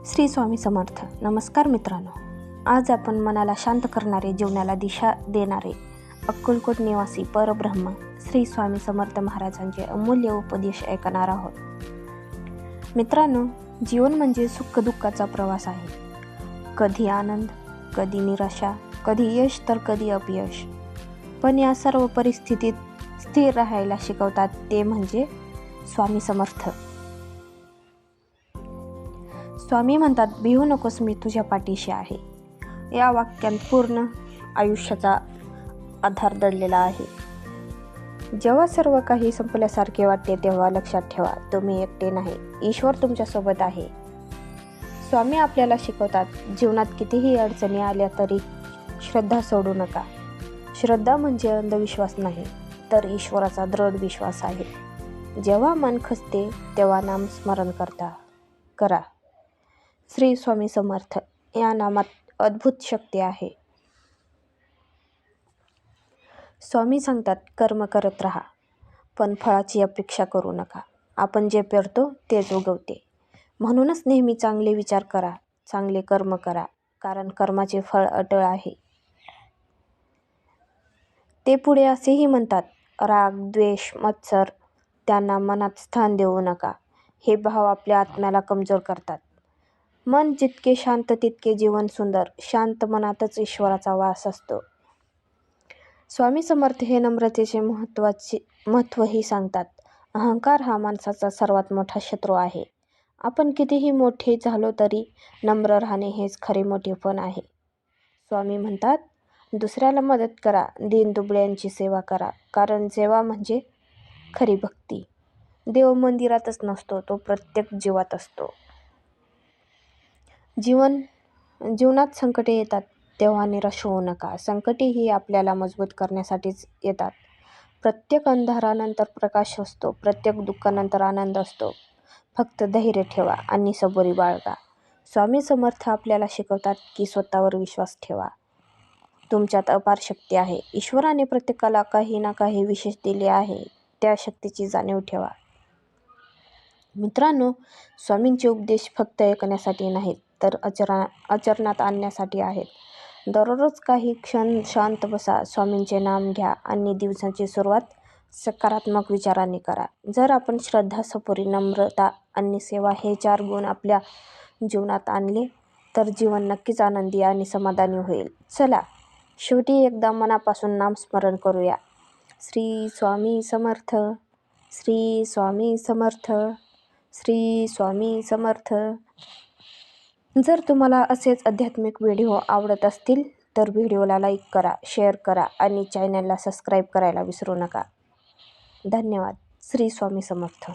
श्री स्वामी समर्थ. नमस्कार मित्रांनो, आज आपण मनाला शांत करणारे, जीवनाला दिशा देणारे, अक्कलकोट निवासी परब्रह्म श्री स्वामी समर्थ महाराजांचे अमूल्य उपदेश ऐकणार आहोत. मित्रांनो, जीवन म्हणजे सुख दुःखाचा प्रवास आहे. कधी आनंद, कधी निराशा, कधी यश तर कधी अपयश. पण या सर्व परिस्थितीत स्थिर राहायला शिकवतात ते म्हणजे स्वामी समर्थ. स्वामी म्हणतात, भिवू नकोस, मी तुझ्या पाठीशी आहे. या वाक्यात पूर्ण आयुष्याचा आधार दडलेला आहे. जेव्हा सर्व काही संपल्यासारखे वाटते तेव्हा लक्षात ठेवा, तुम्ही एकटे नाही, ईश्वर तुमच्यासोबत आहे. स्वामी आपल्याला शिकवतात, जीवनात कितीही अडचणी आल्या तरी श्रद्धा सोडू नका. श्रद्धा म्हणजे अंधविश्वास नाही, तर ईश्वराचा दृढ विश्वास आहे. जेव्हा मन खचते तेव्हा नामस्मरण करा. श्री स्वामी समर्थ या नामात अद्भुत शक्ती आहे. स्वामी सांगतात, कर्म करत राहा, पण फळाची अपेक्षा करू नका. आपण जे पेरतो तेच उगवते. म्हणूनच नेहमी चांगले विचार करा, चांगले कर्म करा, कारण कर्माचे फळ अटळ आहे. ते पुढे असेही म्हणतात, राग, द्वेष, मत्सर त्यांना मनात स्थान देऊ नका. हे भाव आपल्या आत्म्याला कमजोर करतात. मन जितके शांत तितके जीवन सुंदर. शांत मनातच ईश्वराचा वास असतो. स्वामी समर्थ हे नम्रतेचे महत्त्वही सांगतात. अहंकार हा माणसाचा सर्वात मोठा शत्रू आहे. आपण कितीही मोठे झालो तरी नम्र राहणे हेच खरे मोठेपण आहे. स्वामी म्हणतात, दुसऱ्याला मदत करा, दीनदुबळ्यांची सेवा करा, कारण सेवा म्हणजे खरी भक्ती. देव मंदिरातच नसतो, तो प्रत्येक जीवात असतो. जीवनात संकटे येतात तेव्हा निराश होऊ नका. संकटे ही आपल्याला मजबूत करण्यासाठीच येतात. प्रत्येक अंधारानंतर प्रकाश असतो, प्रत्येक दुःखानंतर आनंद असतो. फक्त धैर्य ठेवा आणि सबुरी बाळगा. स्वामी समर्थ आपल्याला शिकवतात की स्वतःवर विश्वास ठेवा. तुमच्यात अपार शक्ती आहे. ईश्वराने प्रत्येकाला काही ना काही विशेष दिले आहे. त्या शक्तीची जाणीव ठेवा. मित्रांनो, स्वामींचे उपदेश फक्त ऐकण्यासाठी नाहीत, तर आचरणात आणण्यासाठी आहेत. दररोज काही क्षण शांत बसा, स्वामींचे नाम घ्या आणि दिवसाची सुरुवात सकारात्मक विचारांनी करा. जर आपण श्रद्धा, सबुरी, नम्रता आणि सेवा हे 4 गुण आपल्या जीवनात आणले तर जीवन नक्कीच आनंदी आणि समाधानी होईल. चला, शेवटी एकदा मनापासून नामस्मरण करूया. श्री स्वामी समर्थ. श्री स्वामी समर्थ. श्री स्वामी समर्थ. जर तुम्हाला असेच आध्यात्मिक व्हिडिओ आवडत असतील तर व्हिडिओला लाईक करा, शेअर करा आणि चॅनलला सबस्क्राईब करायला विसरू नका. धन्यवाद. श्री स्वामी समर्थ.